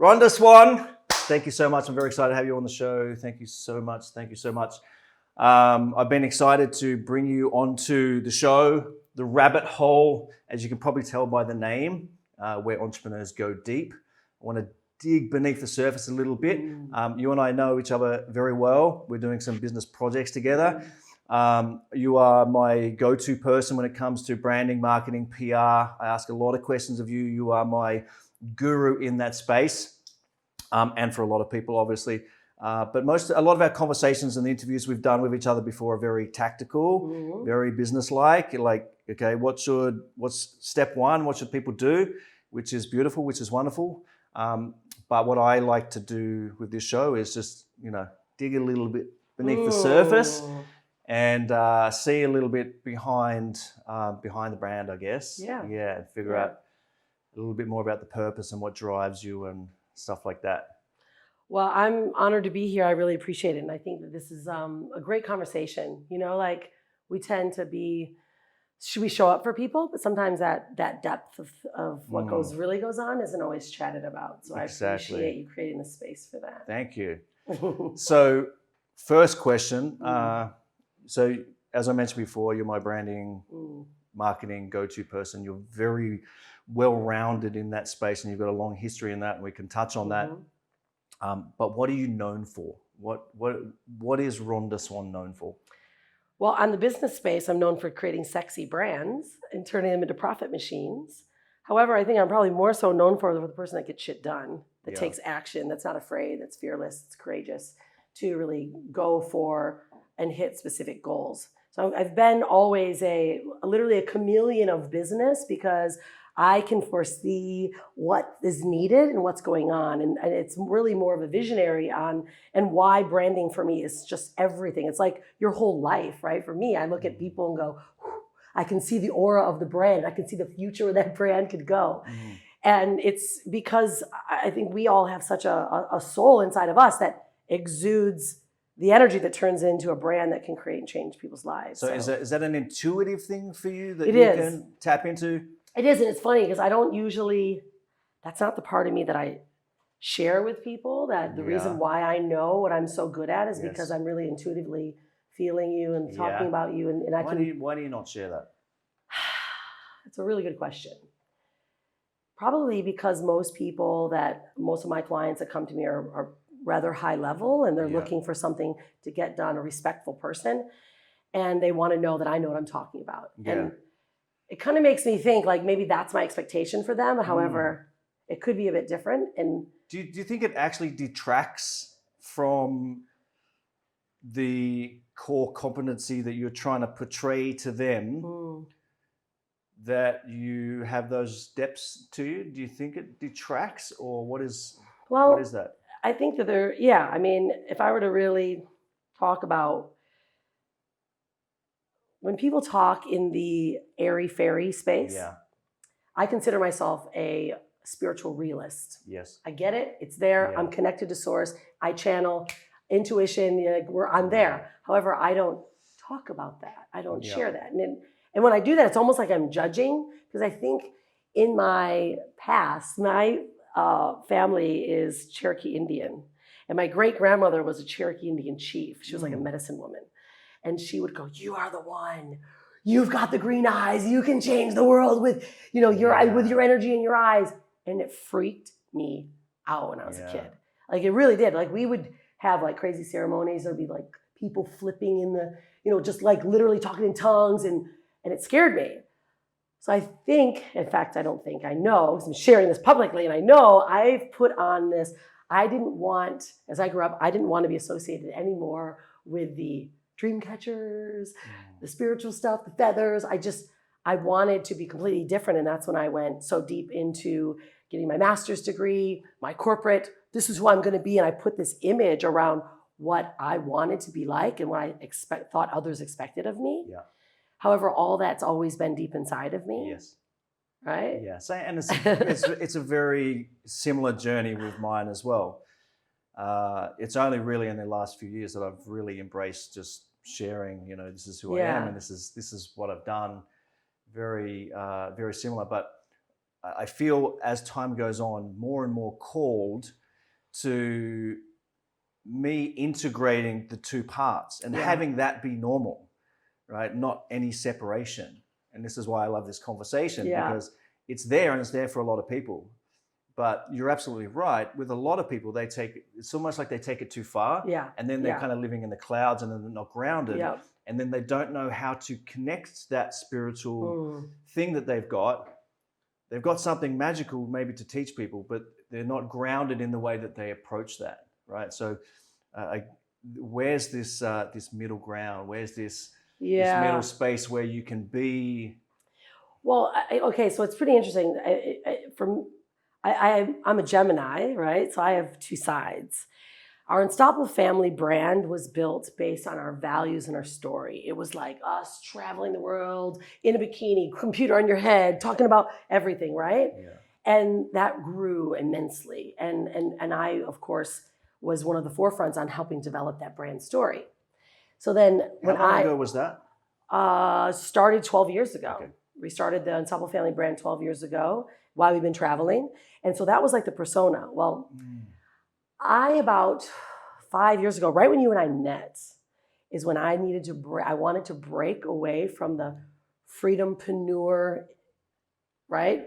Rhonda Swan, thank you so much. I'm very excited to have you on the show. Thank you so much. Thank you so much. I've been excited to bring you onto the show, The Rabbit Hole, as you can probably tell by the name, where entrepreneurs go deep. I want to dig beneath the surface a little bit. You and I know each other very well. We're doing some business projects together. You are my go-to person when it comes to branding, marketing, PR. I ask a lot of questions of you. You are my guru in that space, and for a lot of people, obviously. But a lot of our conversations and the interviews we've done with each other before are very tactical, very business-like. Like, okay, what's step one? What should people do? Which is beautiful, which is wonderful. But what I like to do with this show is just, dig a little bit beneath the surface and see a little bit behind the brand, I guess. Yeah. And figure out a little bit more about the purpose and what drives you and stuff like that. Well, I'm honored to be here. I really appreciate it. And I think that this is a great conversation. We tend to be, should we show up for people? But sometimes that depth of what really goes on isn't always chatted about. So Exactly. I appreciate you creating a space for that. Thank you. So first question. So as I mentioned before, you're my branding, marketing go-to person. You're very well-rounded in that space and you've got a long history in that, and we can touch on that. But what are you known for? What is Rhonda Swan known for? Well, on the business space, I'm known for creating sexy brands and turning them into profit machines. However, I think I'm probably more so known for the person that gets shit done, that takes action, that's not afraid, that's fearless, that's courageous to really go for and hit specific goals. So I've been always literally a chameleon of business because I can foresee what is needed and what's going on. And it's really more of a visionary and why branding for me is just everything. It's like your whole life, right? For me, I look at people and go, I can see the aura of the brand. I can see the future where that brand could go. And it's because I think we all have such a soul inside of us that exudes the energy that turns into a brand that can create and change people's lives. So is that an intuitive thing for you that can tap into? It is, and it's funny because I don't usually, that's not the part of me that I share with people, that the reason why I know what I'm so good at is because I'm really intuitively feeling you and talking about you. And I why do you not share that? It's a really good question. Probably because most of my clients that come to me are rather high level and they're looking for something to get done, a respectful person, and they want to know that I know what I'm talking about. And it kind of makes me think like maybe that's my expectation for them. However, it could be a bit different. And do you think it actually detracts from the core competency that you're trying to portray to them, that you have those depths to you? Do you think it detracts, or what is that? I think that if I were to really talk about, when people talk in the airy-fairy space, I consider myself a spiritual realist. Yes. I get it. It's there. I'm connected to source. I channel intuition. I'm there. However, I don't talk about that. I don't share that. And when I do that, it's almost like I'm judging, because I think in my past, my family is Cherokee Indian. And my great-grandmother was a Cherokee Indian chief. She was like a medicine woman. And she would go, "You are the one. You've got the green eyes. You can change the world with, with your energy in your eyes." And it freaked me out when I was a kid. Like, it really did. Like, we would have like crazy ceremonies. There'd be like people flipping in the, just like literally talking in tongues, and it scared me. So I think, in fact, I don't think, I know, because I'm sharing this publicly, and I know I've put on this. As I grew up, I didn't want to be associated anymore with the dream catchers, the spiritual stuff, the feathers. I wanted to be completely different. And that's when I went so deep into getting my master's degree, my corporate, this is who I'm going to be. And I put this image around what I wanted to be like and what I thought others expected of me. Yeah. However, all that's always been deep inside of me. Yes. Right? Yeah. So, and it's a very similar journey with mine as well. It's only really in the last few years that I've really embraced just sharing, this is who I am and this is what I've done. Very, very similar. But I feel as time goes on, more and more called to me integrating the two parts and having that be normal, right? Not any separation. And this is why I love this conversation, because it's there and it's there for a lot of people. But you're absolutely right. With a lot of people, it's almost like they take it too far. And then they're kind of living in the clouds and then they're not grounded. And then they don't know how to connect that spiritual thing that they've got. They've got something magical maybe to teach people, but they're not grounded in the way that they approach that, right? So where's this middle ground? Where's this middle space where you can be? Well, okay, so it's pretty interesting. I'm a Gemini, right? So I have two sides. Our Unstoppable Family brand was built based on our values and our story. It was like us traveling the world in a bikini, computer on your head, talking about everything, right? And that grew immensely. And I, of course, was one of the forefronts on helping develop that brand story. So then when How long ago was that? Started 12 years ago. Okay. We started the Unstoppable Family brand 12 years ago while we've been traveling. And so that was like the persona. Well, about 5 years ago, right when you and I met, is when I wanted to break away from the freedompreneur, right?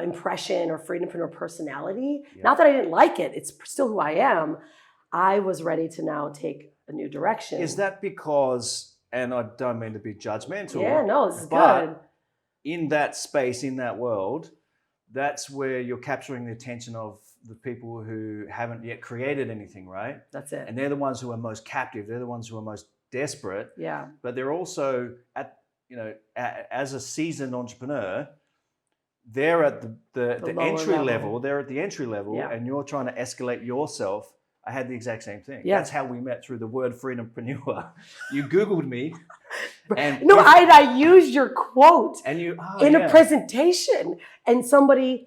Impression or freedompreneur personality. Not that I didn't like it, it's still who I am. I was ready to now take a new direction. Is that because, and I don't mean to be judgmental. Yeah, no, this is good. In that space, in that world, that's where you're capturing the attention of the people who haven't yet created anything, right? That's it. And they're the ones who are most captive. They're the ones who are most desperate. Yeah. But they're also as a seasoned entrepreneur, they're at the entry level. They're at the entry level, and you're trying to escalate yourself. I had the exact same thing. That's how we met, through the word freedompreneur. You Googled me. And I used your quote and a presentation. And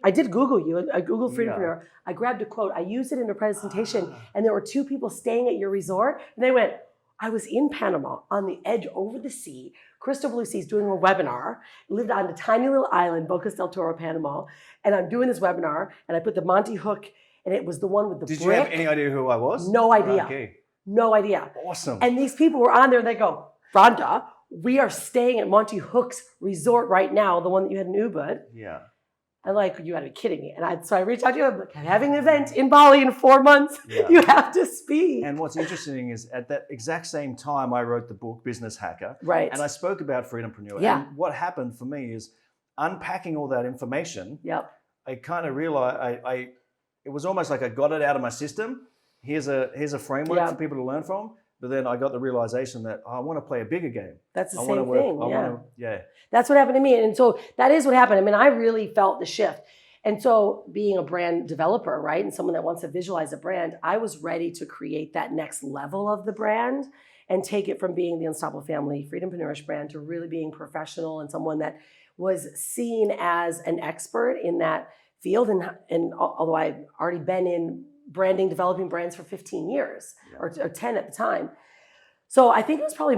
I did Google you. I Googled freedompreneur. I grabbed a quote. I used it in a presentation. And there were two people staying at your resort. And they went, I was in Panama on the edge over the sea, crystal blue seas, doing a webinar. Lived on a tiny little island, Bocas del Toro, Panama. And I'm doing this webinar. And I put the Monty Hook, and it was the one with the brick. Did you have any idea who I was? No idea. Okay. No idea. Awesome. And these people were on there and they go, Rhonda, we are staying at Monty Hook's resort right now, the one that you had in Ubud. Yeah. I'm like, you gotta be kidding me. And so I reached out to you, I'm like, I'm having an event in Bali in 4 months. Yeah. You have to speak. And what's interesting is at that exact same time, I wrote the book Business Hacker. Right. And I spoke about freedompreneur. Yeah. And what happened for me is unpacking all that information. Yep. I kind of realized it was almost like I got it out of my system. Here's a framework for people to learn from. But then I got the realization that I want to play a bigger game. That's the same thing. Yeah. That's what happened to me. And so that is what happened. I mean, I really felt the shift. And so being a brand developer, right, and someone that wants to visualize a brand, I was ready to create that next level of the brand and take it from being the Unstoppable Family freedompreneurish brand to really being professional and someone that was seen as an expert in that field. And although I've already been in branding, developing brands for 15 years or 10 at the time. So I think it was probably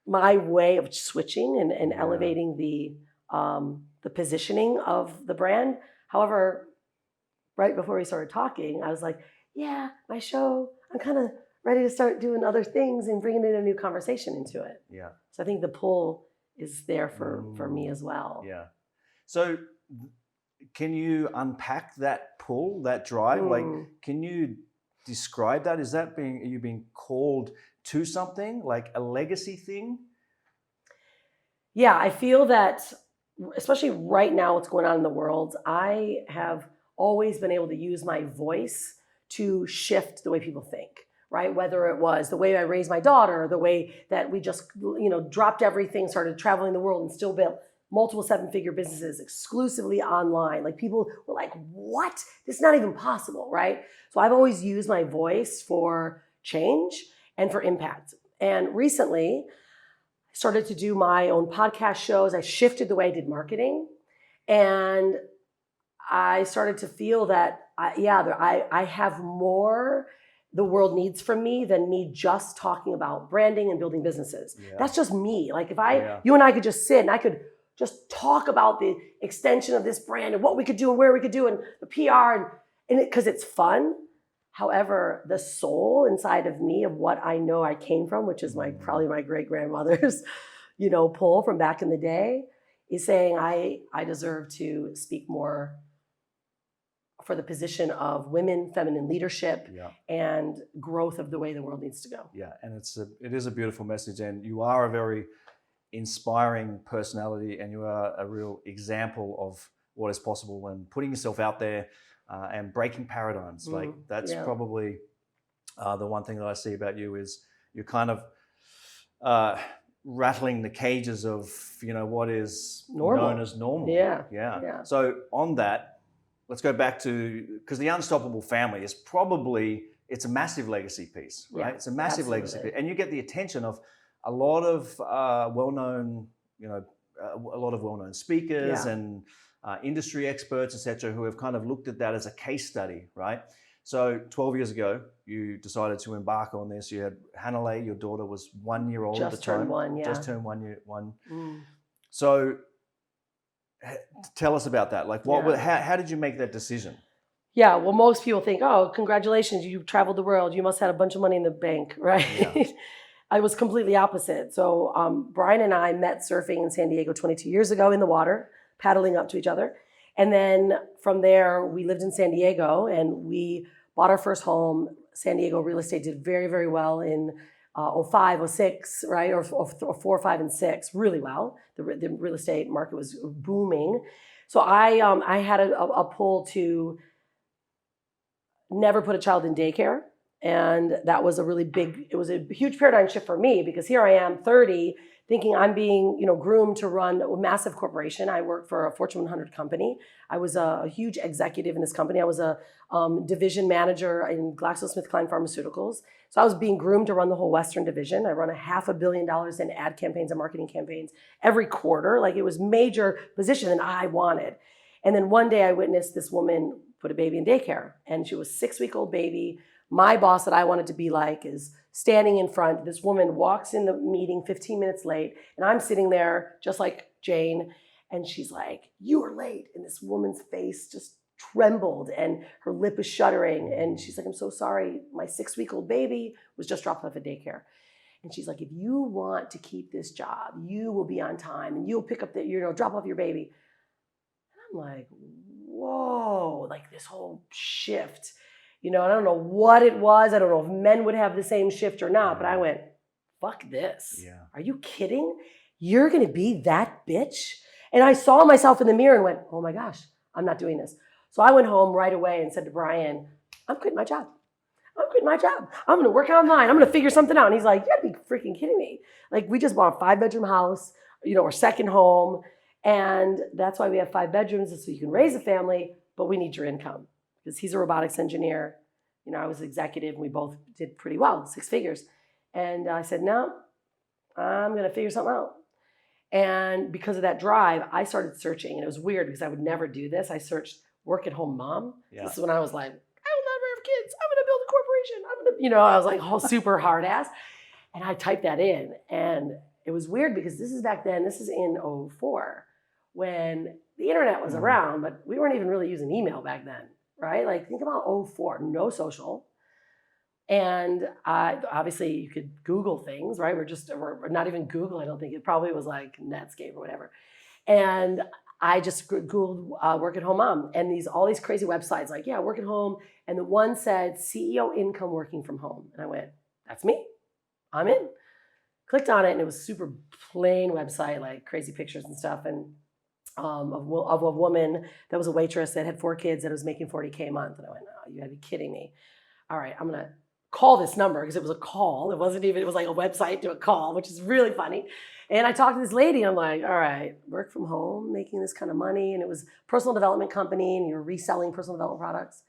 my way of switching and elevating the positioning of the brand. However, right before we started talking, I was like, yeah, my show, I'm kind of ready to start doing other things and bringing in a new conversation into it. Yeah. So I think the pull is there for me as well. Yeah. So can you unpack that pull, that drive? Like, can you describe that? Are you being called to something, like a legacy thing? Yeah, I feel that, especially right now, what's going on in the world, I have always been able to use my voice to shift the way people think, right? Whether it was the way I raised my daughter, the way that we just, dropped everything, started traveling the world and still built multiple 7-figure businesses exclusively online. Like, people were like, what? This is not even possible, right? So I've always used my voice for change and for impact. And recently, I started to do my own podcast shows. I shifted the way I did marketing. And I started to feel that, I have more the world needs from me than me just talking about branding and building businesses. Yeah. That's just me. Like, if you and I could just sit and I could just talk about the extension of this brand and what we could do and where we could do and the PR and it, because it's fun. However, the soul inside of me of what I know I came from, which is probably my great grandmother's, pull from back in the day, is saying I deserve to speak more for the position of women, feminine leadership, and growth of the way the world needs to go. Yeah, and it is a beautiful message, and you are a very inspiring personality, and you are a real example of what is possible when putting yourself out there and breaking paradigms. Like that's probably the one thing that I see about you is you're kind of rattling the cages of what is known as normal. Yeah. So on that, let's go back to, because the Unstoppable Family is probably, it's a massive legacy piece, right? Yeah, it's a massive legacy piece, and you get the attention of a lot of well-known, a lot of well-known speakers and industry experts, etc., who have kind of looked at that as a case study, right? So 12 years ago, you decided to embark on this. You had Hanalei, your daughter was 1 year old at the time. Just turned 1 year. So tell us about that. Like, how did you make that decision? Yeah, well, most people think, oh, congratulations, you traveled the world. You must have had a bunch of money in the bank, right? Yeah. I was completely opposite. So Brian and I met surfing in San Diego 22 years ago in the water, paddling up to each other. And then from there, we lived in San Diego and we bought our first home. San Diego real estate did very, very well in 05, 06, right? Or 4, 5, and 6, really well. The real estate market was booming. So I had a pull to never put a child in daycare. And that was it was a huge paradigm shift for me because here I am 30 thinking I'm being, groomed to run a massive corporation. I worked for a Fortune 100 company. I was a huge executive in this company. I was a division manager in GlaxoSmithKline Pharmaceuticals. So I was being groomed to run the whole Western division. I run $500 million in ad campaigns and marketing campaigns every quarter. Like it was major position and I wanted. And then one day I witnessed this woman put a baby in daycare and she was a 6-week-old baby. My boss that I wanted to be like is standing in front. This woman walks in the meeting 15 minutes late, and I'm sitting there just like Jane, and she's like, "You are late." And this woman's face just trembled, and her lip is shuddering, and she's like, "I'm so sorry. My 6-week-old baby was just dropped off at daycare." And she's like, "If you want to keep this job, you will be on time, and you'll pick up drop off your baby." And I'm like, whoa, like this whole shift. I don't know what it was. I don't know if men would have the same shift or not, but I went, fuck this. Yeah. Are you kidding? You're going to be that bitch? And I saw myself in the mirror and went, oh my gosh, I'm not doing this. So I went home right away and said to Brian, I'm quitting my job. I'm going to work online. I'm going to figure something out. And he's like, you got to be freaking kidding me. Like we just bought a 5-bedroom house, our second home. And that's why we have 5 bedrooms, so you can raise a family, but we need your income. Because he's a robotics engineer. I was executive, and we both did pretty well, 6 figures. And I said, no, I'm going to figure something out. And because of that drive, I started searching. And it was weird because I would never do this. I searched work-at-home mom. Yeah. This is when I was like, I will never have kids. I'm going to build a corporation. I was like, super hard ass. And I typed that in. And it was weird because this is back then. This is in 04 when the internet was around, but we weren't even really using email back then. Right? Like think about 04, no social. And obviously you could Google things, right? We're not even Google. I don't think it probably was like Netscape or whatever. And I just Googled work at home mom and all these crazy websites like, work at home. And the one said CEO income working from home. And I went, that's me. I'm in. Clicked on it and it was super plain website, like crazy pictures and stuff. And of a woman that was a waitress that had 4 kids that was making $40K a month. And I went, oh, you gotta be kidding me. All right, I'm gonna call this number because it was a call. It was like a website to a call, which is really funny. And I talked to this lady. I'm like, all right, work from home, making this kind of money. And it was a personal development company and you're reselling personal development products.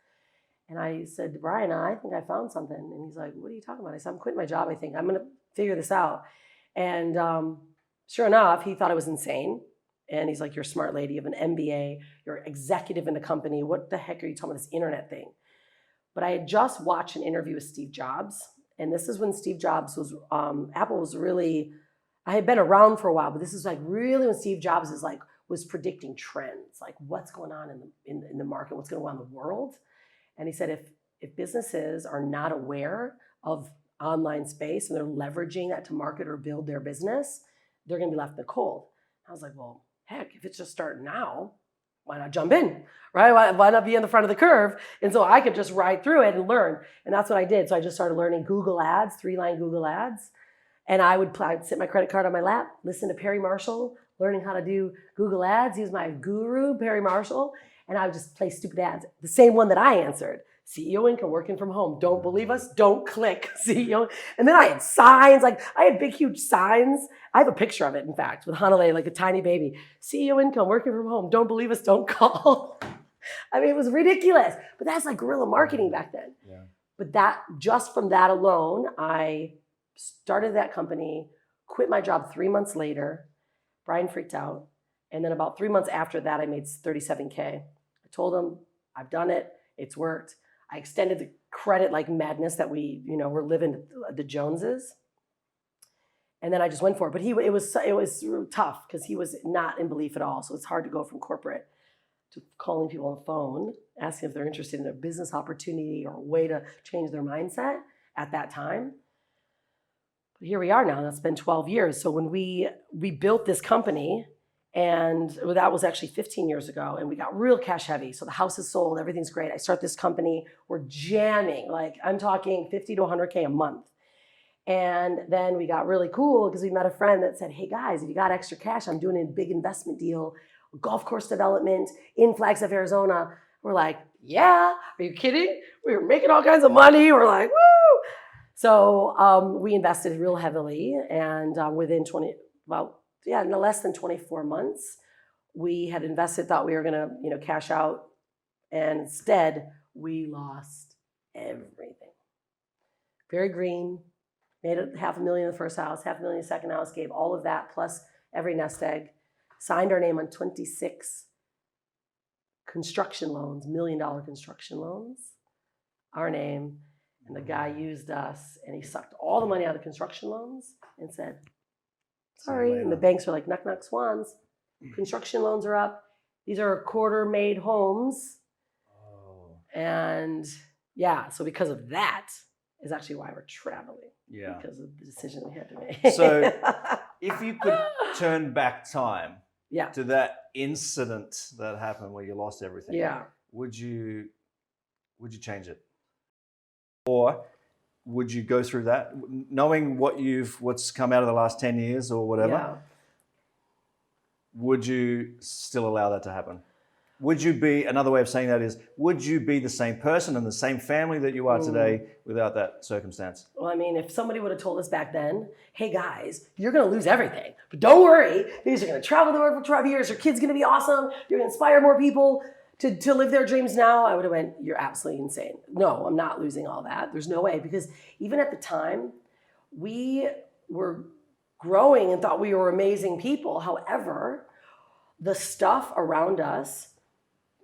And I said to Brian, I think I found something. And he's like, what are you talking about? I said, I'm quitting my job. I think I'm gonna figure this out. And sure enough, he thought I was insane. And he's like, you're a smart lady, you have an MBA, you're executive in the company. What the heck are you talking about this internet thing? But I had just watched an interview with Steve Jobs. And this is when Steve Jobs was, Apple was really I had been around for a while, but this is like really when Steve Jobs was predicting trends, like what's going on in the market, what's going on in the world. And he said, if businesses are not aware of online space and they're leveraging that to market or build their business, they're going to be left in the cold. I was like, well, heck, if it's just starting now, why not jump in, right? Why not be in the front of the curve? And so I could just ride through it and learn. And that's what I did. So I just started learning Google Ads, 3-line Google Ads. And I'd sit my credit card on my lap, listen to Perry Marshall, learning how to do Google Ads. He was my guru, Perry Marshall. And I would just play stupid ads. The same one that I answered. CEO income, working from home. Don't believe us? Don't click. CEO. And then I had signs, like I had big, huge signs. I have a picture of it, in fact, with Hanalei, like a tiny baby. CEO income, working from home. Don't believe us? Don't call. I mean, it was ridiculous. But that's like guerrilla marketing back then. Yeah. But just from that alone, I started that company, quit my job 3 months later. Brian freaked out. And then about 3 months after that, I made $37K. I told him, I've done it. It's worked. I extended the credit like madness that we're living the Joneses. And then I just went for it. But it was tough because he was not in belief at all. So it's hard to go from corporate to calling people on the phone, asking if they're interested in a business opportunity or a way to change their mindset at that time. But here we are now. That's been 12 years. So when we built this company, and that was actually 15 years ago, and we got real cash heavy. So the house is sold, everything's great. I start this company, we're jamming, like I'm talking 50 to 100K a month. And then we got really cool because we met a friend that said, hey guys, if you got extra cash, I'm doing a big investment deal, golf course development in Flagstaff, Arizona. We're like, yeah, are you kidding? We were making all kinds of money. We're like, woo! So we invested real heavily, and within no less than 24 months, we had invested, thought we were going to, cash out. And instead, we lost everything. Very green, made $500,000 the first house, $500,000 the second house, gave all of that plus every nest egg, signed our name on 26 construction loans, $1 million construction loans, our name. And the guy used us, and he sucked all the money out of the construction loans and said, sorry. And the banks are like, knock, knock, swans. Construction loans are up. These are quarter-made homes. Oh. And yeah, so because of that is actually why we're traveling. Yeah. Because of the decision we had to make. So if you could turn back time yeah. to that incident that happened where you lost everything, yeah. would you change it? Or would you go through that, knowing what's come out of the last 10 years or whatever? Yeah. Would you still allow that to happen? Would you be, another way of saying that is, would you be the same person and the same family that you are today without that circumstance? Well, I mean, if somebody would have told us back then, hey guys, you're going to lose everything, but don't worry, because you're going to travel the world for 12 years, your kid's going to be awesome, you're going to inspire more people to live their dreams now, I would have went, you're absolutely insane. No, I'm not losing all that. There's no way, because even at the time, we were growing and thought we were amazing people. However, the stuff around us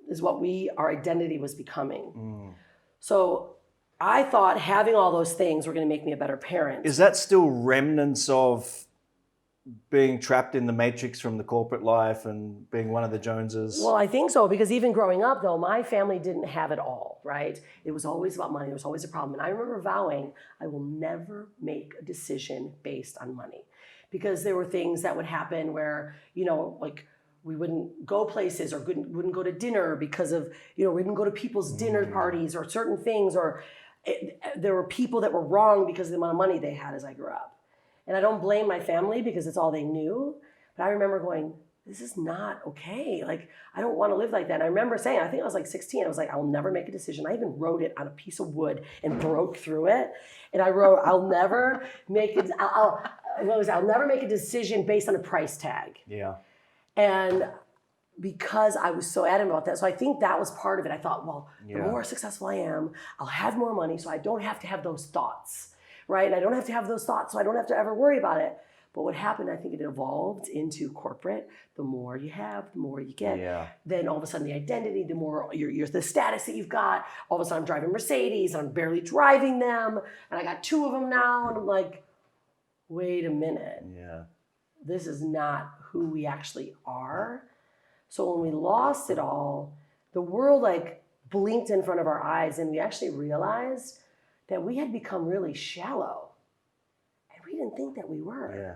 is what our identity was becoming. So I thought having all those things were going to make me a better parent. Is that still remnants of being trapped in the matrix from the corporate life and being one of the Joneses? Well, I think so, because even growing up, though, my family didn't have it all, right? It was always about money. There was always a problem. And I remember vowing, I will never make a decision based on money, because there were things that would happen where, like we wouldn't go places or wouldn't go to dinner because of, we wouldn't go to people's dinner parties or certain things, or there were people that were wrong because of the amount of money they had as I grew up. And I don't blame my family because it's all they knew. But I remember going, this is not okay. Like, I don't want to live like that. And I remember saying, I think I was like 16. I was like, I'll never make a decision. I even wrote it on a piece of wood and broke through it. And I wrote, I'll never make a decision based on a price tag. Yeah. And because I was so adamant about that. So I think that was part of it. I thought, well, the more successful I am, I'll have more money, so I don't have to have those thoughts. Right? And I don't have to have those thoughts, so I don't have to ever worry about it. But what happened, I think it evolved into corporate. The more you have, the more you get. Yeah. Then all of a sudden the identity, the more the status that you've got. All of a sudden I'm driving Mercedes, and I'm barely driving them. And I got 2 of them now. And I'm like, wait a minute. Yeah. this is not who we actually are. So when we lost it all, the world like blinked in front of our eyes, and we actually realized that we had become really shallow. And we didn't think that we were. Yeah.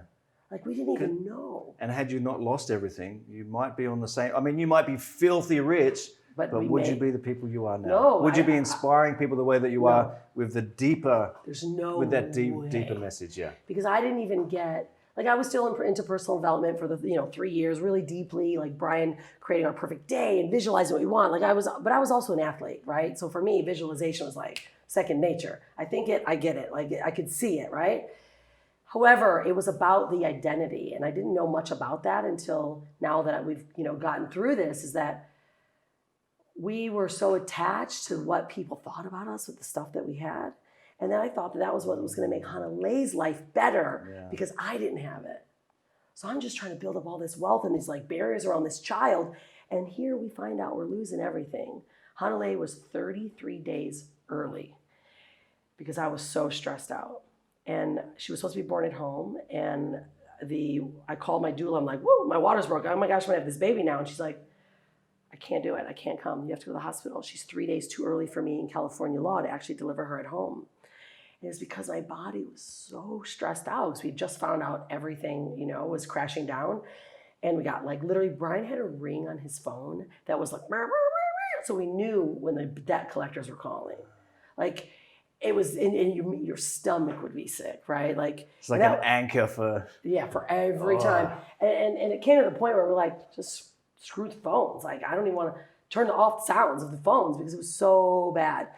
Like we didn't even know. And had you not lost everything, you might be on the same, I mean, you might be filthy rich, but would you be the people you are now? No. Would you be inspiring people the way that you are with the deeper, there's no with that way. deeper message? Yeah. Because I didn't even get, like I was still into personal development for the 3 years, really deeply, like Brian creating our perfect day and visualizing what we want. Like but I was also an athlete, right? So for me, visualization was like second nature. I think it, I get it, like I could see it, right? However, it was about the identity, and I didn't know much about that until now that we've gotten through this, is that we were so attached to what people thought about us with the stuff that we had. And then I thought that was what was going to make Hanalei's life better because I didn't have it. So I'm just trying to build up all this wealth and these like barriers around this child. And here we find out we're losing everything. Hanalei was 33 days early because I was so stressed out. And she was supposed to be born at home. And I called my doula. I'm like, whoa, my water's broken. Oh my gosh, I'm going to have this baby now. And she's like, I can't do it. I can't come. You have to go to the hospital. She's 3 days too early for me in California law to actually deliver her at home. And it's because my body was so stressed out because we just found out everything, was crashing down. And we got like literally Brian had a ring on his phone that was like, so we knew when the debt collectors were calling. Like it was your stomach would be sick, right? Like it's like an anchor for every time. And it came to the point where we're like, just screw the phones. Like I don't even want to turn off sounds of the phones because it was so bad.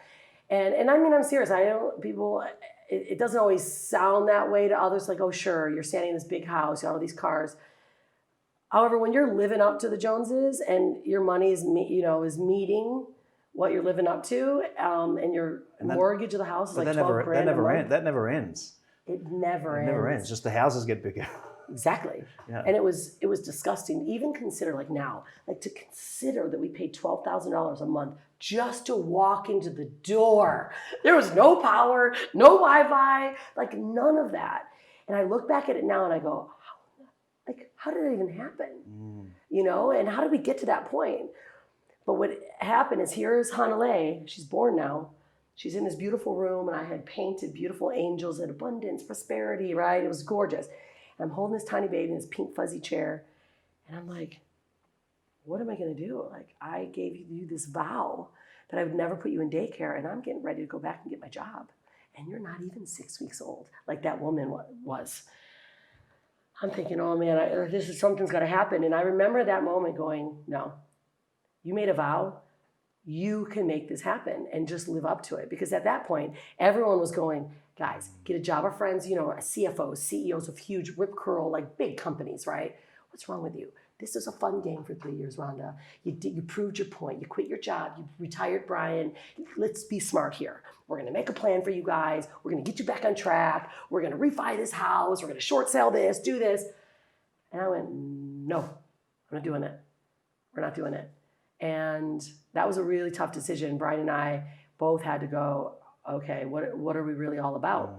And I mean, I'm serious. I know people, it doesn't always sound that way to others. Like, oh, sure, you're standing in this big house, you have all these cars. However, when you're living up to the Joneses and your money is meeting what you're living up to, and your mortgage of the house is like 12 grand a month. That never ends. It never ends. Just the houses get bigger. Exactly. Yeah. And it was disgusting. Even consider like now, like to consider that we paid $12,000 a month just to walk into the door. There was no power, no Wi-Fi, like none of that. And I look back at it now and I go, how did it even happen? And how did we get to that point? But what happened is here's Hanalei. She's born now. She's in this beautiful room and I had painted beautiful angels and abundance, prosperity, right? It was gorgeous. And I'm holding this tiny baby in this pink fuzzy chair. And I'm like, what am I going to do? Like, I gave you this vow that I would never put you in daycare, and I'm getting ready to go back and get my job. And you're not even 6 weeks old, like that woman was. I'm thinking, oh man, something's got to happen. And I remember that moment going, no, you made a vow. You can make this happen and just live up to it. Because at that point, everyone was going, guys, get a job. Our friends, CFOs, CEOs of huge rip curl, like big companies, right? What's wrong with you? This is a fun game for 3 years, Rhonda. You proved your point. You quit your job. You retired Brian. Let's be smart here. We're going to make a plan for you guys. We're going to get you back on track. We're going to refi this house. We're going to short sell this, do this. And I went, no, I'm not doing it. We're not doing it. And that was a really tough decision. Brian and I both had to go, okay, what are we really all about?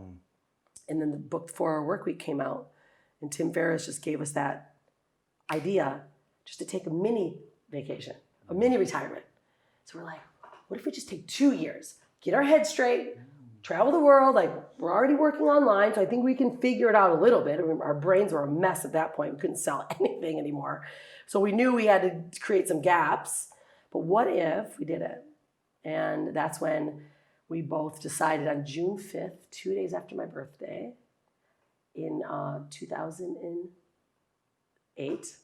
And then the book 4 Hour Work Week came out, and Tim Ferriss just gave us that idea just to take a mini vacation, a mini retirement. So we're like, what if we just take 2 years, get our heads straight, travel the world? Like, we're already working online, so I think we can figure it out a little bit. Our brains were a mess at that point. We couldn't sell anything anymore. So we knew we had to create some gaps. But what if we did it? And that's when we both decided on June 5th, 2 days after my birthday, in 2008,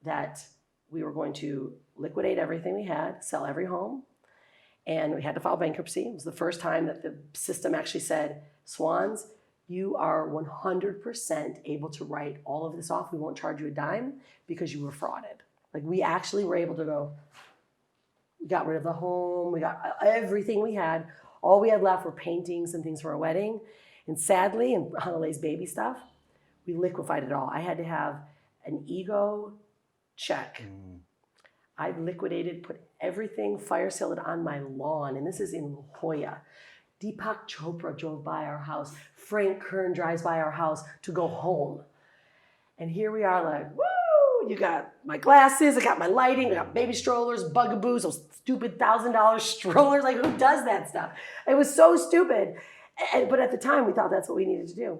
that we were going to liquidate everything we had, sell every home, and we had to file bankruptcy. It was the first time that the system actually said, Swans, you are 100% able to write all of this off. We won't charge you a dime because you were frauded. Like, we actually were able to go, we got rid of the home, we got everything we had. All we had left were paintings and things for our wedding. And sadly, and Hanalei's baby stuff, we liquefied it all. I had to have an ego check. I liquidated, put everything, fire sale it on my lawn. And this is in La Jolla. Deepak Chopra drove by our house. Frank Kern drives by our house to go home. And here we are like, woo, you got my glasses, I got my lighting, I got baby strollers, bugaboos, those stupid $1,000 strollers. Like, who does that stuff? It was so stupid. But at the time, we thought that's what we needed to do.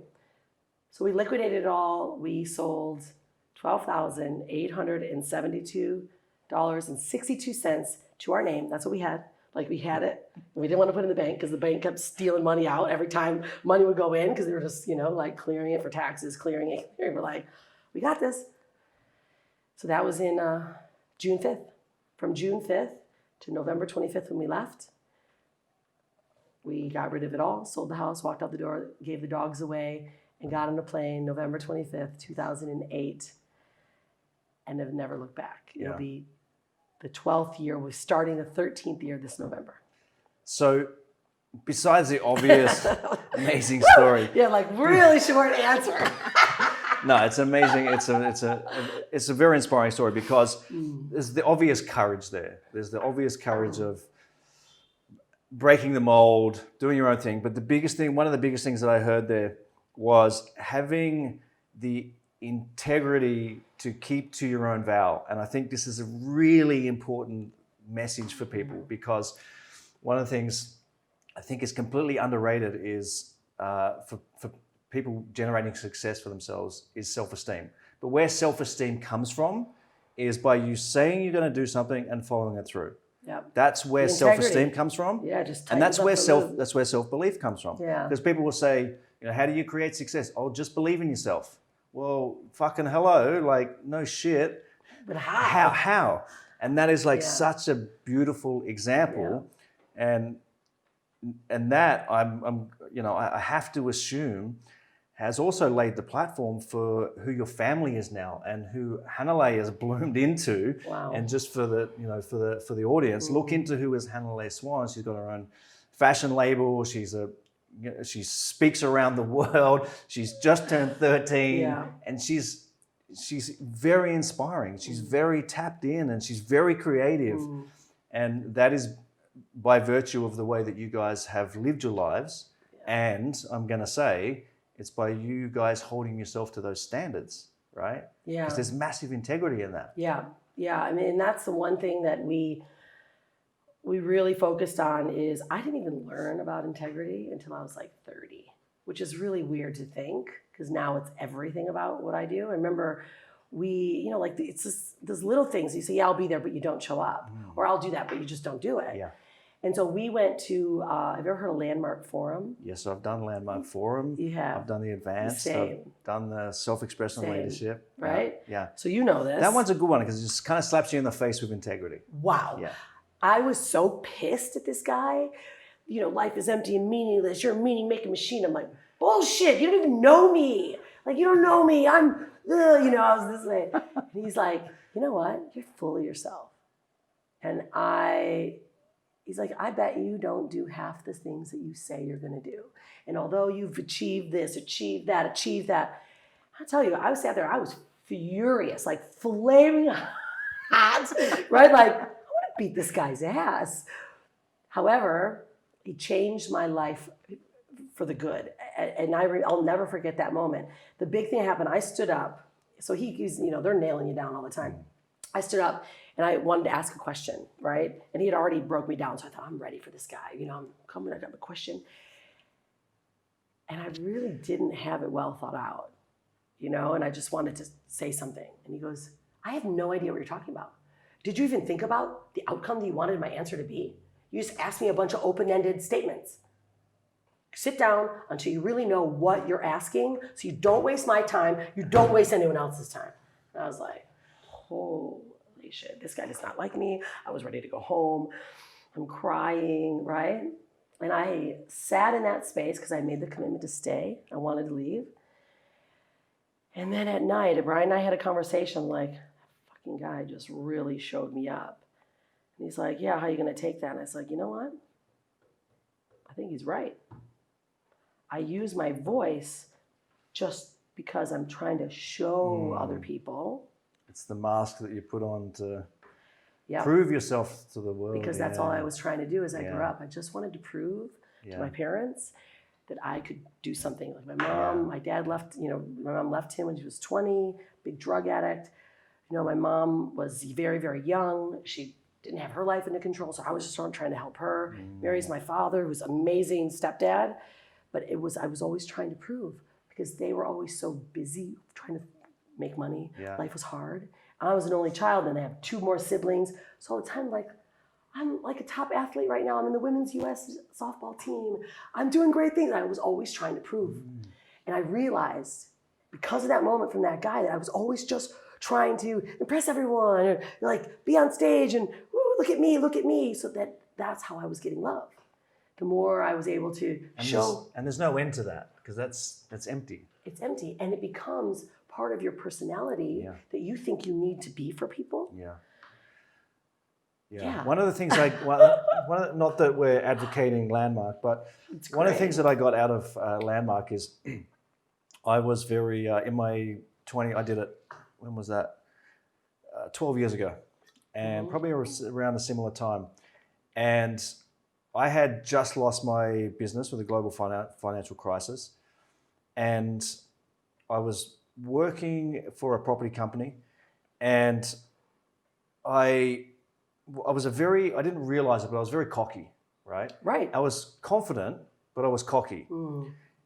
So we liquidated it all. We sold $12,872.62 to our name. That's what we had. Like, we had it. We didn't want to put it in the bank because the bank kept stealing money out every time money would go in because they were just, like clearing it for taxes, clearing it. We're like, we got this. So that was in June 5th. From June 5th to November 25th when we left, we got rid of it all, sold the house, walked out the door, gave the dogs away, and got on a plane November 25th, 2008, and have never looked back. It'll be the 12th year. We're starting the 13th year this November. So besides the obvious amazing story. Yeah, like really short answer. No, it's amazing. It's a very inspiring story because there's the obvious courage there. There's the obvious courage of breaking the mold, doing your own thing. But one of the biggest things that I heard there was having the integrity to keep to your own vow. And I think this is a really important message for people because one of the things I think is completely underrated is for people generating success for themselves is self-esteem. But where self-esteem comes from is by you saying you're going to do something and following it through. Yep. That's where self-esteem comes from. Yeah, just and that's where self-belief comes from. Yeah. Because people will say, how do you create success? Oh, just believe in yourself. Well, fucking hello, like no shit. But how? How? And that is like such a beautiful example. Yeah. And that I have to assume has also laid the platform for who your family is now and who Hanalei has bloomed into. Wow. And just for the audience, look into who is Rhonda Swan. She's got her own fashion label. She speaks around the world. She's just turned 13, and she's very inspiring. She's very tapped in, and she's very creative, and that is by virtue of the way that you guys have lived your lives. And I'm going to say it's by you guys holding yourself to those standards, right? Yeah. Because there's massive integrity in that. Yeah. Yeah. I mean, that's the one thing that we really focused on is I didn't even learn about integrity until I was like 30, which is really weird to think because now it's everything about what I do. I remember it's just those little things. You say, yeah, I'll be there, but you don't show up. Or I'll do that, but you just don't do it. Yeah. And so we went to, have you ever heard of Landmark Forum? Yes, I've done Landmark Forum. You have. I've done the Advanced. Same. I've done the Self-Expression Leadership. Right? Yeah. So you know this. That one's a good one because it just kind of slaps you in the face with integrity. Wow. Yeah. I was so pissed at this guy. Life is empty and meaningless. You're a meaning-making machine. I'm like, bullshit. You don't even know me. Like, you don't know me. I was this way. And he's like, you know what? You're full of yourself. And he's like, I bet you don't do half the things that you say you're going to do. And although you've achieved this, achieved that, I'll tell you, I sat there, I was furious, like flaming hot, right? Like, I want to beat this guy's ass. However, he changed my life for the good. And I'll never forget that moment. The big thing that happened, I stood up. So he's, they're nailing you down all the time. I stood up and I wanted to ask a question, right? And he had already broke me down. So I thought, I'm ready for this guy. I'm coming, I got a question. And I really didn't have it well thought out, and I just wanted to say something. And he goes, I have no idea what you're talking about. Did you even think about the outcome that you wanted my answer to be? You just asked me a bunch of open-ended statements. Sit down until you really know what you're asking so you don't waste my time, you don't waste anyone else's time. And I was like, holy shit, this guy does not like me. I was ready to go home. I'm crying, right? And I sat in that space because I made the commitment to stay. I wanted to leave. And then at night, Brian and I had a conversation like, that fucking guy just really showed me up. And he's like, yeah, how are you going to take that? And I was like, you know what? I think he's right. I use my voice just because I'm trying to show other people. It's the mask that you put on to prove yourself to the world. Because that's all I was trying to do as I grew up. I just wanted to prove to my parents that I could do something. Like my mom, my dad left, my mom left him when she was 20, big drug addict. My mom was very, very young. She didn't have her life under control, so I was just trying to help her. Mary's my father, who's amazing stepdad. But I was always trying to prove, because they were always so busy trying to make money. Yeah. Life was hard. I was an only child, and I have 2 more siblings. So all the time, I'm like a top athlete right now. I'm in the women's U.S. softball team. I'm doing great things. I was always trying to prove. And I realized, because of that moment from that guy, that I was always just trying to impress everyone, or be on stage and look at me. So that's how I was getting love. The more I was able to show. And there's no end to that, because that's empty. It's empty, and it becomes part of your personality that you think you need to be for people. Yeah. One of the things not that we're advocating Landmark, but one of the things that I got out of Landmark is I was very, in my 20, I did it, when was that? 12 years ago, and probably around a similar time. And I had just lost my business with a global financial crisis, and I was working for a property company, and I didn't realize it, but I was very cocky, right? Right. I was confident, but I was cocky.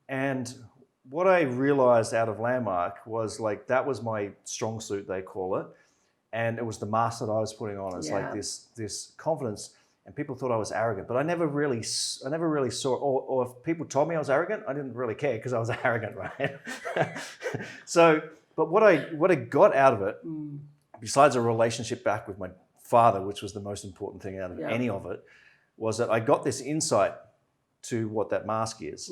And what I realized out of Landmark was that was my strong suit, they call it. And it was the mask that I was putting on. It's like this confidence, and people thought I was arrogant, but I never really saw, or if people told me I was arrogant, I didn't really care, because I was arrogant, right? So, but what I got out of it, besides a relationship back with my father, which was the most important thing out of any of it, was that I got this insight to what that mask is.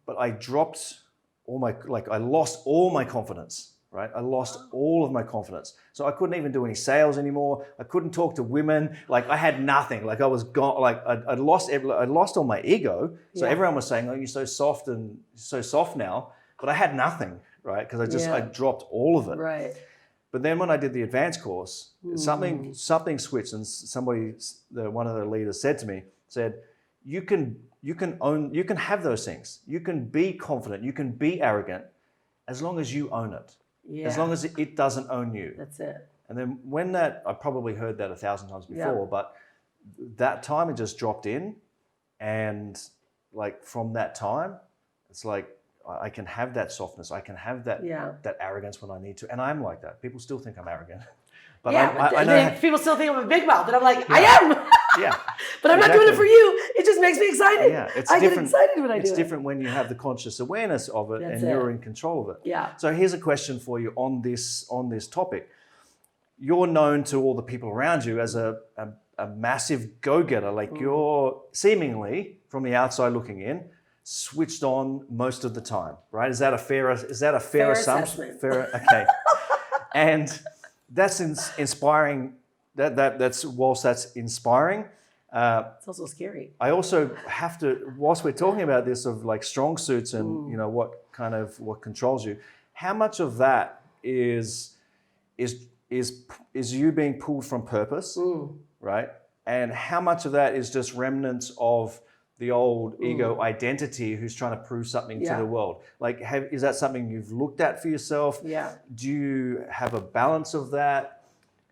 But I dropped I lost all my confidence, right? I lost all of my confidence. So I couldn't even do any sales anymore. I couldn't talk to women. I had nothing. I was gone. I lost all my ego. So everyone was saying, "Oh, you're so soft and so soft now." But I had nothing, right? Because I dropped all of it. Right. But then when I did the advanced course, something switched, and one of the leaders said to me, you can have those things. You can be confident. You can be arrogant, as long as you own it. Yeah. As long as it doesn't own you. That's it. And then I probably heard that 1,000 times before, but that time it just dropped in, and from that time, it's I can have that softness. I can have that arrogance when I need to, and I'm like that. People still think I'm arrogant, but I know people still think I'm a big mouth, and I'm like, I am. Yeah. But I'm not doing it for you. It just makes me excited. Yeah, I get excited when I do it. It's different when you have the conscious awareness of it, and you're in control of it. Yeah. So here's a question for you on this topic. You're known to all the people around you as a massive go-getter. You're seemingly, from the outside looking in, switched on most of the time, right? Is that a fair assumption? Okay. And that's inspiring. Whilst that's inspiring, it's also scary. I also have to, whilst we're talking about this of strong suits and what controls you, how much of that is you being pulled from purpose, right? And how much of that is just remnants of the old ego identity who's trying to prove something to the world? Is that something you've looked at for yourself? Yeah. Do you have a balance of that?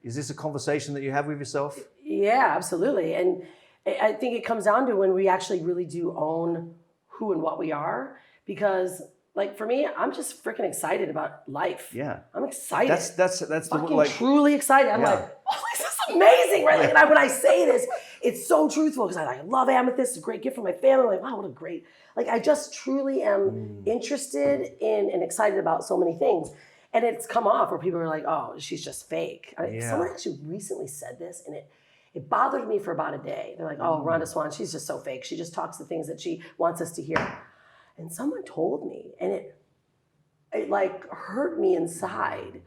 Is this a conversation that you have with yourself? Yeah, absolutely. And I think it comes down to when we actually really do own who and what we are. Because for me, I'm just freaking excited about life. Yeah. I'm excited. That's truly excited. I'm oh, this is amazing, right? And when I say this, it's so truthful, because I love amethyst. It's a great gift for my family. I'm wow, what a great, I just truly am interested in and excited about so many things. And it's come off where people are like, oh, she's just fake. Someone actually recently said this, and it bothered me for about a day. They're like, oh, Rhonda Swan, she's just so fake. She just talks the things that she wants us to hear. And someone told me, and it hurt me inside,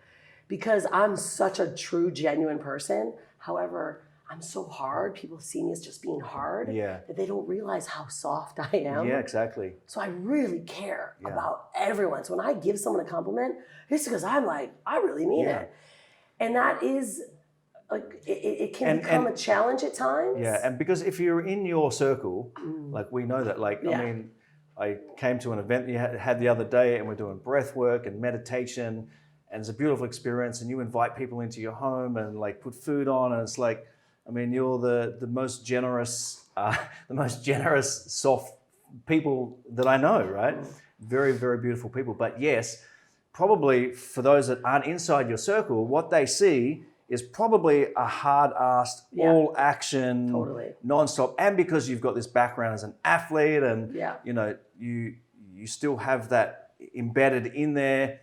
because I'm such a true, genuine person. However, I'm so hard. People see me as just being hard, that they don't realize how soft I am. Yeah, exactly. So I really care about everyone. So when I give someone a compliment, it's because I'm I really mean it. And that is, it can become a challenge at times. Yeah, and because if you're in your circle, we know that, I mean, I came to an event you had the other day, and we're doing breath work and meditation, and it's a beautiful experience. And you invite people into your home and like put food on, and it's like, I mean, you're the most generous, soft people that I know, right? Very, very beautiful people. But yes, probably for those that aren't inside your circle, what they see is probably a hard-assed, all-action, non-stop. And because you've got this background as an athlete, and you know, you still have that embedded in there,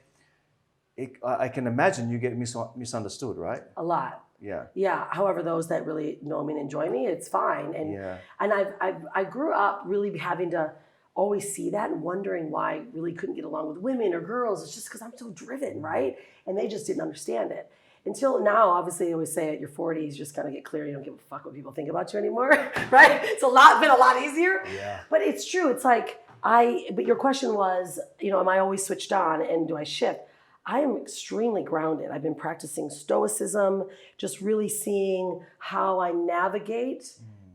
I can imagine you get misunderstood, right? A lot. Yeah. Yeah. However, those that really know me and enjoy me, it's fine. And I grew up really having to always see that and wondering why I really couldn't get along with women or girls. It's just because I'm so driven, right? And they just didn't understand it. Until now, obviously, I always say at your 40s, you just kind of get clear. You don't give a fuck what people think about you anymore, right? It's been a lot easier. Yeah. But it's true. It's like but your question was, you know, am I always switched on and do I shift? I am extremely grounded. I've been practicing stoicism, just really seeing how I navigate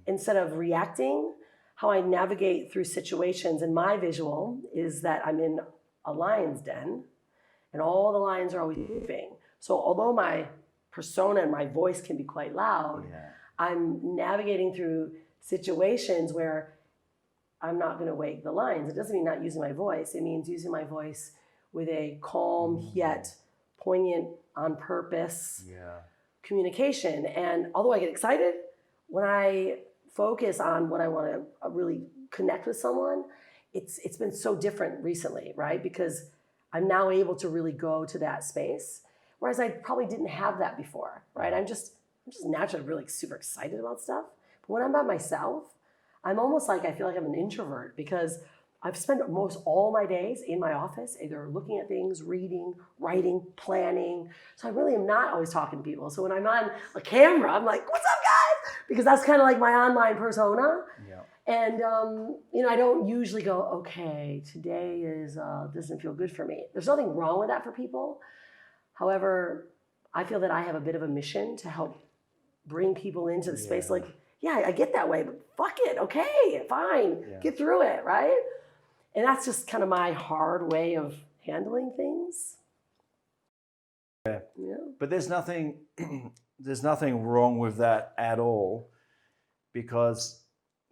instead of reacting, how I navigate through situations. And my visual is that I'm in a lion's den and all the lions are always moving. So although my persona and my voice can be quite loud, I'm navigating through situations where I'm not going to wake the lions. It doesn't mean not using my voice. It means using my voice with a calm yet poignant, on purpose communication. And although I get excited, when I focus on what I want to really connect with someone, it's been so different recently, right? Because I'm now able to really go to that space. Whereas I probably didn't have that before, right? I'm just naturally really super excited about stuff. But when I'm by myself, I'm almost like I feel like I'm an introvert because I've spent almost all my days in my office, either looking at things, reading, writing, planning. So I really am not always talking to people. So when I'm on a camera, I'm like, what's up, guys? Because that's kind of like my online persona. Yeah. And, you know, I don't usually go, okay, today doesn't feel good for me. There's nothing wrong with that for people. However, I feel that I have a bit of a mission to help bring people into the space. Like, yeah, I get that way, but fuck it. Okay, fine. Get through it, right? And that's just kind of my hard way of handling things. Yeah. But there's nothing wrong with that at all, because,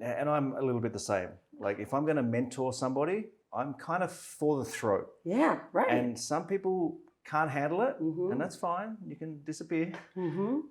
and I'm a little bit the same. Like if I'm going to mentor somebody, I'm kind of for the throat. Yeah, right. And some people can't handle it, and that's fine. You can disappear.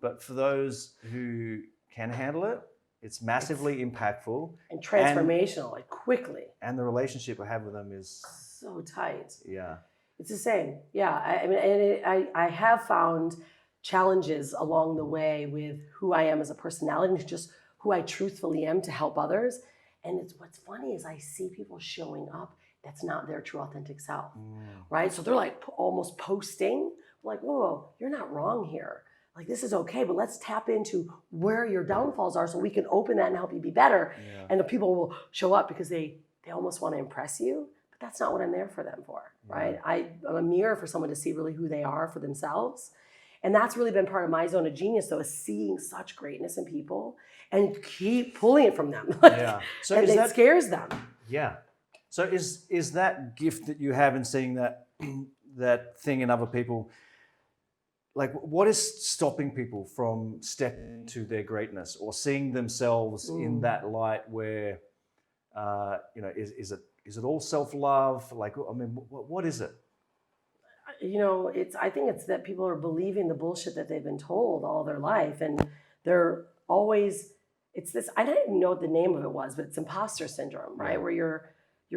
But for those who can handle it, it's massively impactful and transformational, like quickly. And the relationship I have with them is so tight. Yeah, it's the same. Yeah, I mean, and I have found challenges along the way with who I am as a personality, and just who I truthfully am to help others. And what's funny is I see people showing up that's not their true authentic self, right? So they're like almost posting, like, whoa, you're not wrong here. Like, this is okay, but let's tap into where your downfalls are so we can open that and help you be better. Yeah. And the people will show up because they almost want to impress you, but that's not what I'm there for them for, right? I'm a mirror for someone to see really who they are for themselves. And that's really been part of my zone of genius, though, is seeing such greatness in people and keep pulling it from them. So and it scares them. Yeah. So is that gift that you have in seeing that that thing in other people, like what is stopping people from stepping into their greatness or seeing themselves in that light where, you know, is it all self-love? Like, I mean, what is it? You know, I think it's that people are believing the bullshit that they've been told all their life. And they're always, it's this, I didn't even know what the name of it was, but it's imposter syndrome, right? Where you're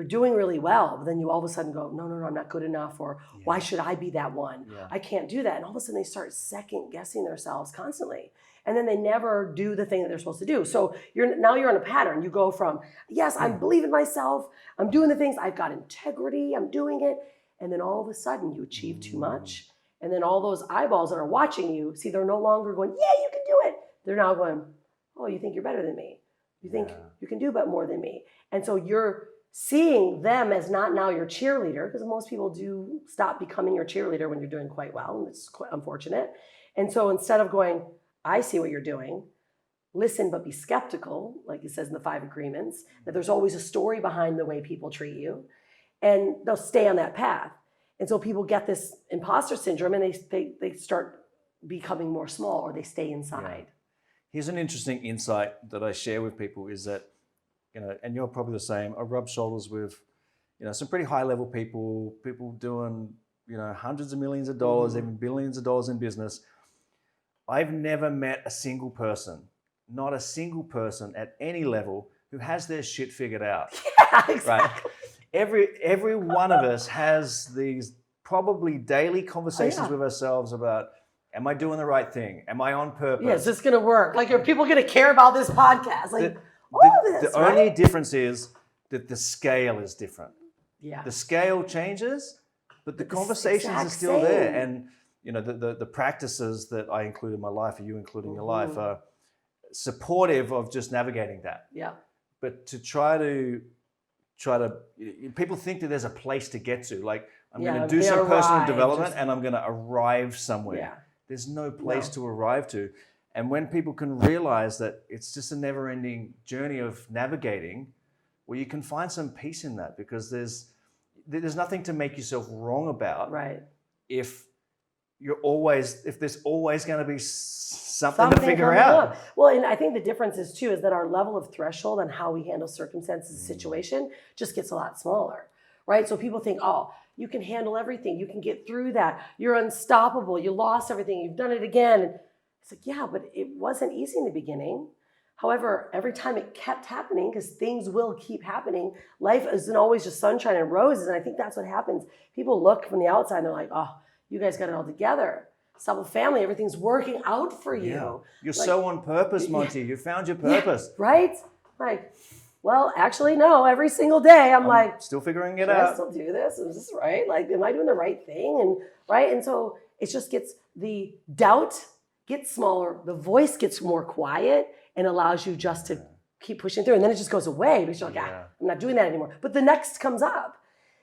doing really well, but then you all of a sudden go, no, I'm not good enough, or why should I be that one? I can't do that. And all of a sudden they start second guessing themselves constantly. And then they never do the thing that they're supposed to do. So now you're in a pattern. You go from, yes, I believe in myself, I'm doing the things, I've got integrity, I'm doing it. And then all of a sudden you achieve too much. And then all those eyeballs that are watching you, see, they're no longer going, yeah, you can do it. They're now going, oh, you think you're better than me. You think you can do but more than me. And so you're seeing them as not now your cheerleader, because most people do stop becoming your cheerleader when you're doing quite well, and it's quite unfortunate. And so instead of going, I see what you're doing, listen but be skeptical, like it says in the 5 agreements, that there's always a story behind the way people treat you, and they'll stay on that path. And so people get this imposter syndrome, and they start becoming more small, or they stay inside. Yeah. Here's an interesting insight that I share with people is that, and you're probably the same, I rub shoulders with, some pretty high level people doing, hundreds of millions of dollars, even billions of dollars in business. I've never met a single person, not a single person at any level, who has their shit figured out. Yeah, exactly. Right? Every one of us has these probably daily conversations with ourselves about, am I doing the right thing? Am I on purpose? Yeah, is this going to work? Like, are people going to care about this podcast? Like, the only difference is that the scale is different. Yeah. The scale changes, but the conversations are still there. And, the practices that I include in my life, or you include in your life, are supportive of just navigating that. Yeah. But to try to, people think that there's a place to get to. Like, I'm going to do some personal development and I'm going to arrive somewhere. Yeah. There's no place to arrive to. And when people can realize that it's just a never-ending journey of navigating, well, you can find some peace in that, because there's nothing to make yourself wrong about. Right. If there's always going to be something to figure out. Well, and I think the difference is that our level of threshold on how we handle circumstances and situation just gets a lot smaller, right? So people think, oh, you can handle everything. You can get through that. You're unstoppable. You lost everything. You've done it again. And it's like, yeah, but it wasn't easy in the beginning. However, every time it kept happening, because things will keep happening, life isn't always just sunshine and roses. And I think that's what happens. People look from the outside and they're like, oh, you guys got it all together. Stable family, everything's working out for you. Yeah. You're so on purpose, Monty. You found your purpose. Yeah, right? Like, well, actually, no. Every single day, I'm like, still figuring it out. I still do this? Is this right? Like, am I doing the right thing? And right, and so it just gets, the doubt gets smaller, the voice gets more quiet, and allows you just to keep pushing through. And then it just goes away because you're like, I'm not doing that anymore. But the next comes up,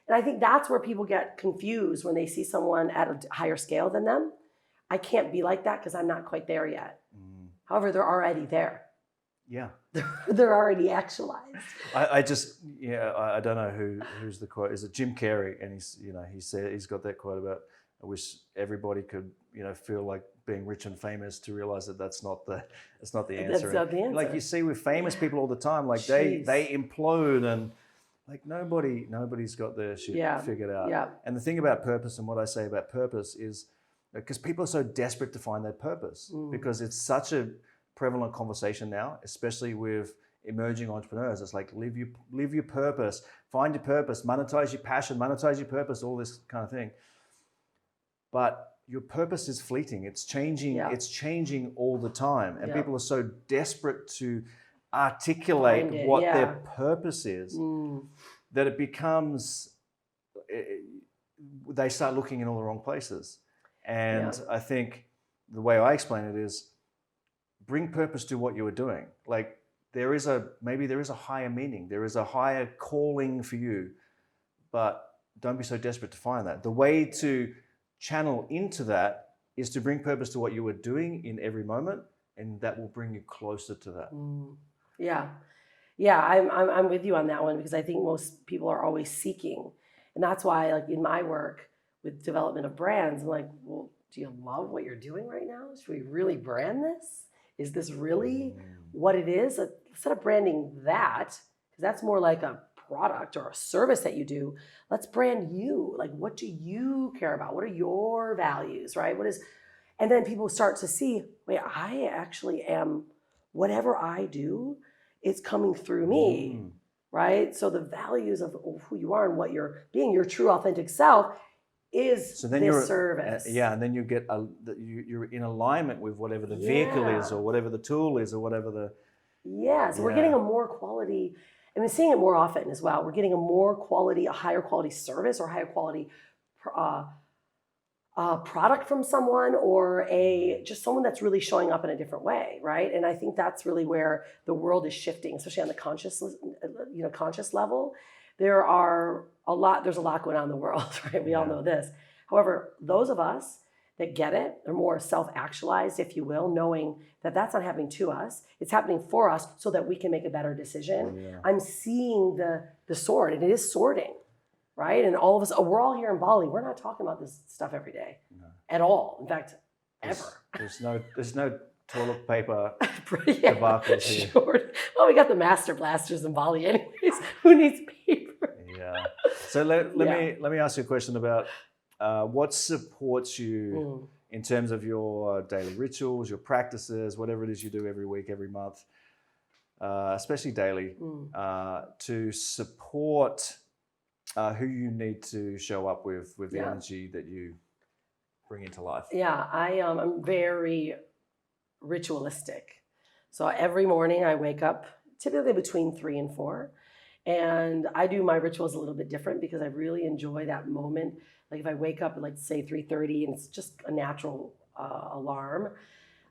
and I think that's where people get confused when they see someone at a higher scale than them. I can't be like that because I'm not quite there yet. However, they're already there. Yeah. They're already actualized. I don't know who's the quote. Is it Jim Carrey? And he's got that quote about, I wish everybody could, feel like being rich and famous to realize that that's not the answer. That's not the answer. Like you see with famous people all the time, like they implode, and like nobody's got their shit figured out. Yeah. And the thing about purpose, and what I say about purpose, is because people are so desperate to find their purpose, because it's such a prevalent conversation now, especially with emerging entrepreneurs. It's like, live your purpose, find your purpose, monetize your passion, monetize your purpose, all this kind of thing. But your purpose is fleeting. It's changing. Yeah. It's changing all the time. And people are so desperate to articulate what their purpose is that it becomes, they start looking in all the wrong places. And I think the way I explain it is, bring purpose to what you are doing. Like, maybe there is a higher meaning. There is a higher calling for you, but don't be so desperate to find that. The way to channel into that is to bring purpose to what you are doing in every moment, and that will bring you closer to that. I'm with you on that one, because I think most people are always seeking, and that's why, like, in my work with development of brands, I'm like, well, do you love what you're doing right now? Should we really brand this? Is this really what it is? Instead of branding that, because that's more like a product or a service that you do, let's brand you. Like, what do you care about? What are your values, right? And then people start to see, wait, I actually am, whatever I do, it's coming through me, right? So the values of who you are and what you're being, your true authentic self, is this service. And then you get you're in alignment with whatever the vehicle is, or whatever the tool is, or whatever the. So we're getting a more quality, and we're seeing it more often as well. We're getting a higher quality service, or higher quality product from someone, or just someone that's really showing up in a different way, right? And I think that's really where the world is shifting, especially on the conscious level. There's a lot going on in the world, right? We all know this. However, those of us that get it. They're more self-actualized, if you will, knowing that that's not happening to us. It's happening for us so that we can make a better decision. Yeah. I'm seeing the sword, and it is sorting, right? And all of us, we're all here in Bali. We're not talking about this stuff every day at all. In fact, ever. There's no toilet paper Yeah, debacles here. sure. Well, we got the master blasters in Bali anyways. Who needs paper? Yeah. So let me ask you a question about what supports you in terms of your daily rituals, your practices, whatever it is you do every week, every month, especially daily, to support who you need to show up with the energy that you bring into life. Yeah, I'm very ritualistic. So every morning I wake up typically between 3 and 4. And I do my rituals a little bit different because I really enjoy that moment. Like if I wake up at like say 3:30 and it's just a natural alarm,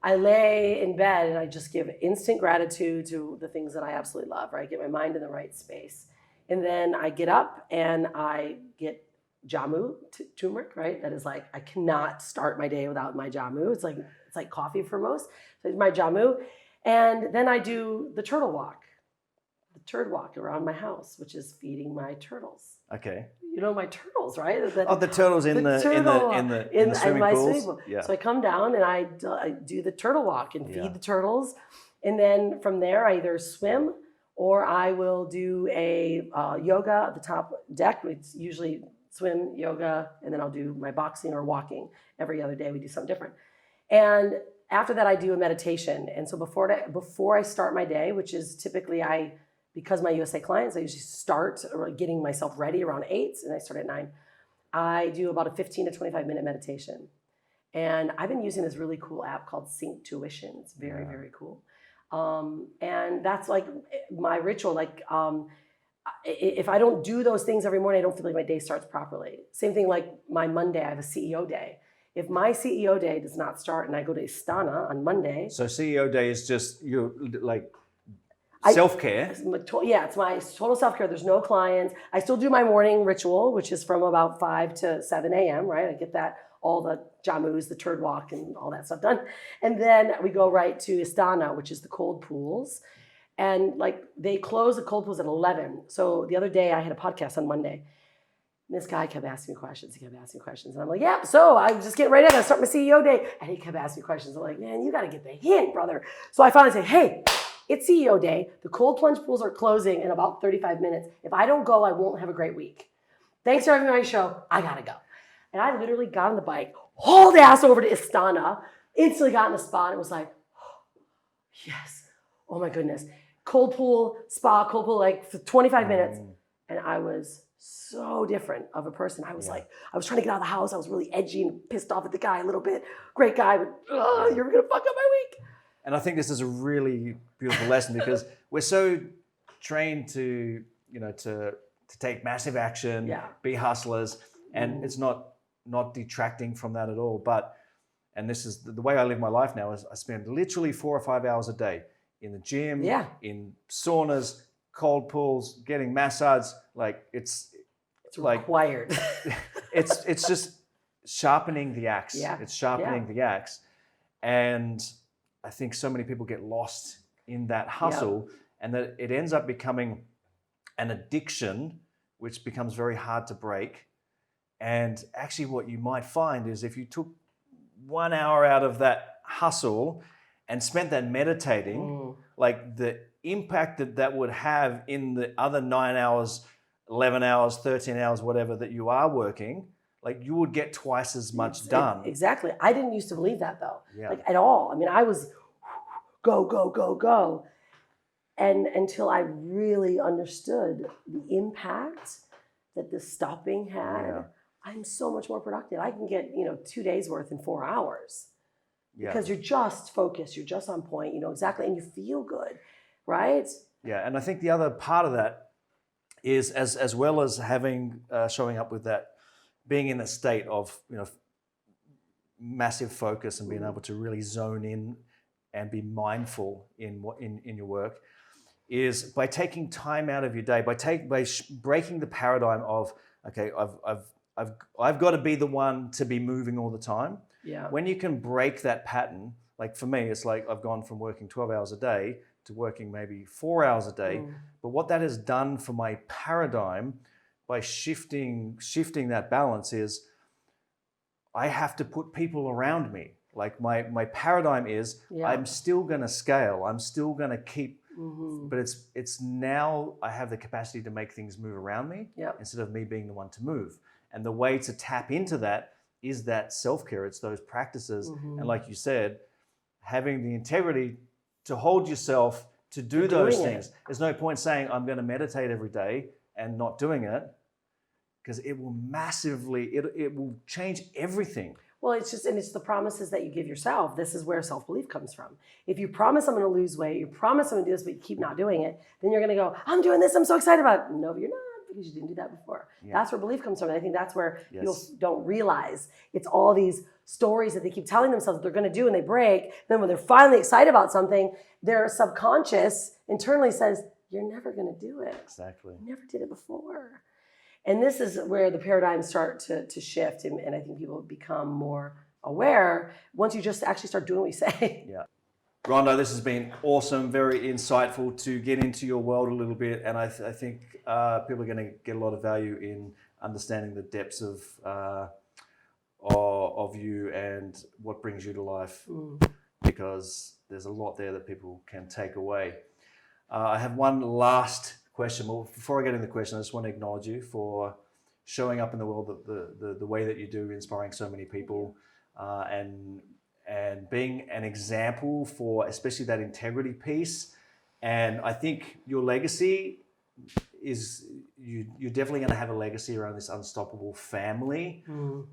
I lay in bed and I just give instant gratitude to the things that I absolutely love, right? Get my mind in the right space. And then I get up and I get jamu, turmeric, right? That is like, I cannot start my day without my jamu. It's like coffee for most. So it's my jamu. And then I do the turd walk around my house, which is feeding my turtles. Okay. You know my turtles, right? The turtles in the swimming pools. Yeah. So I come down and I do the turtle walk and feed the turtles, and then from there I either swim or I will do a yoga at the top deck. It's usually swim, yoga, and then I'll do my boxing or walking. Every other day we do something different. And after that I do a meditation. And so before I start my day, which is typically because my USA clients, I usually start getting myself ready around 8 and I start at 9. I do about a 15 to 25 minute meditation. And I've been using this really cool app called Sync Tuition. It's very, very cool. And that's like my ritual. Like if I don't do those things every morning, I don't feel like my day starts properly. Same thing like my Monday, I have a CEO day. If my CEO day does not start and I go to Istana on Monday. So CEO day is just your like self-care? It's my total self-care. There's no clients. I still do my morning ritual, which is from about 5 to 7 a.m., right? I get that, all the jamus, the turd walk and all that stuff done. And then we go right to Istana, which is the cold pools. And like they close the cold pools at 11. So the other day I had a podcast on Monday. And this guy kept asking me questions. And I'm like, yeah, so I'm just getting ready to start my CEO day. And he kept asking me questions. I'm like, man, you got to get the hint, brother. So I finally said, hey, it's CEO day. The cold plunge pools are closing in about 35 minutes. If I don't go, I won't have a great week. Thanks for having me on my show. I got to go. And I literally got on the bike, hauled ass over to Istana, instantly got in a spot. And was like, oh, yes. Oh my goodness. Cold pool, spa, cold pool, like for 25 minutes. And I was so different of a person. I was like, I was trying to get out of the house. I was really edgy and pissed off at the guy a little bit. Great guy, but you're going to fuck up my week. And I think this is a really beautiful lesson because we're so trained to take massive action, be hustlers, and it's not detracting from that at all. And this is the way I live my life now is I spend literally 4 or 5 hours a day in the gym, in saunas, cold pools, getting massage. Like it's like required. it's just sharpening the axe. Yeah. It's sharpening the axe. And I think so many people get lost in that hustle and that it ends up becoming an addiction, which becomes very hard to break. And actually what you might find is if you took 1 hour out of that hustle and spent that meditating, like the impact that would have in the other 9 hours, 11 hours, 13 hours, whatever that you are working, like you would get twice as much done. Exactly. I didn't used to believe that though, like at all. I mean, I was go, go, go, go. And until I really understood the impact that the stopping had, I'm so much more productive. I can get, 2 days worth in 4 hours because you're just focused. You're just on point, exactly. And you feel good, right? Yeah. And I think the other part of that is as well as having, showing up with that, being in a state of, massive focus and being able to really zone in and be mindful in your work is by taking time out of your day, by breaking the paradigm of, okay, I've got to be the one to be moving all the time. Yeah. When you can break that pattern, like for me, it's like I've gone from working 12 hours a day to working maybe 4 hours a day. But what that has done for my paradigm by shifting that balance is I have to put people around me. Like my paradigm is I'm still going to scale. I'm still going to keep, but it's now I have the capacity to make things move around me instead of me being the one to move. And the way to tap into that is that self-care. It's those practices. And like you said, having the integrity to hold yourself to do those things. There's no point saying I'm going to meditate every day and not doing it, because it will massively, it will change everything. Well, it's the promises that you give yourself. This is where self-belief comes from. If you promise I'm going to lose weight, you promise I'm going to do this, but you keep not doing it, then you're going to go, I'm doing this, I'm so excited about it. No, you're not, because you didn't do that before. That's where belief comes from. And I think that's where people don't realize it's all these stories that they keep telling themselves that they're going to do and they break. Then when they're finally excited about something, their subconscious internally says, you're never going to do it. Exactly. You never did it before. And this is where the paradigms start to shift. And I think people become more aware once you just actually start doing what you say. Yeah. Rhonda, this has been awesome, very insightful to get into your world a little bit. And I think people are going to get a lot of value in understanding the depths of you and what brings you to life, because there's a lot there that people can take away. I have one last question. Well, before I get into the question, I just want to acknowledge you for showing up in the world the way that you do, inspiring so many people, and being an example for especially that integrity piece. And I think your legacy is you're definitely going to have a legacy around this unstoppable family,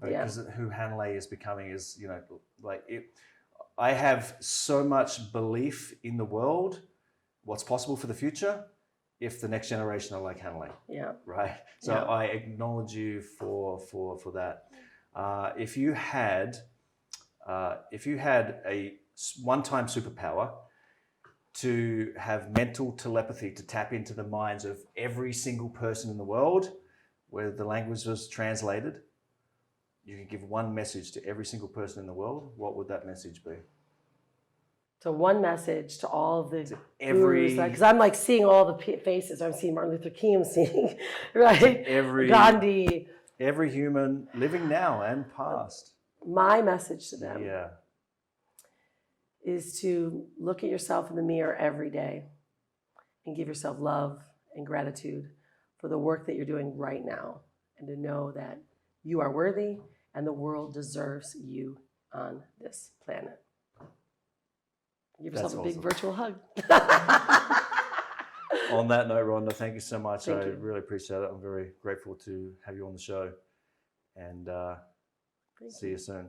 because who Hanalei is becoming is, you know, like it. I have so much belief in the world, what's possible for the future, if the next generation are like Hanalei. Yeah. Right. So I acknowledge you for that. If you had a one-time superpower to have mental telepathy, to tap into the minds of every single person in the world, where the language was translated, you could give one message to every single person in the world, what would that message be? So one message to all of the gurus, because I'm like seeing all the faces. I'm seeing Martin Luther King, I'm seeing Gandhi. Every human living now and past. My message to them is to look at yourself in the mirror every day and give yourself love and gratitude for the work that you're doing right now, and to know that you are worthy and the world deserves you on this planet. Give yourself a big virtual hug. On that note, Rhonda, thank you so much. I really appreciate it. I'm very grateful to have you on the show, and see you soon.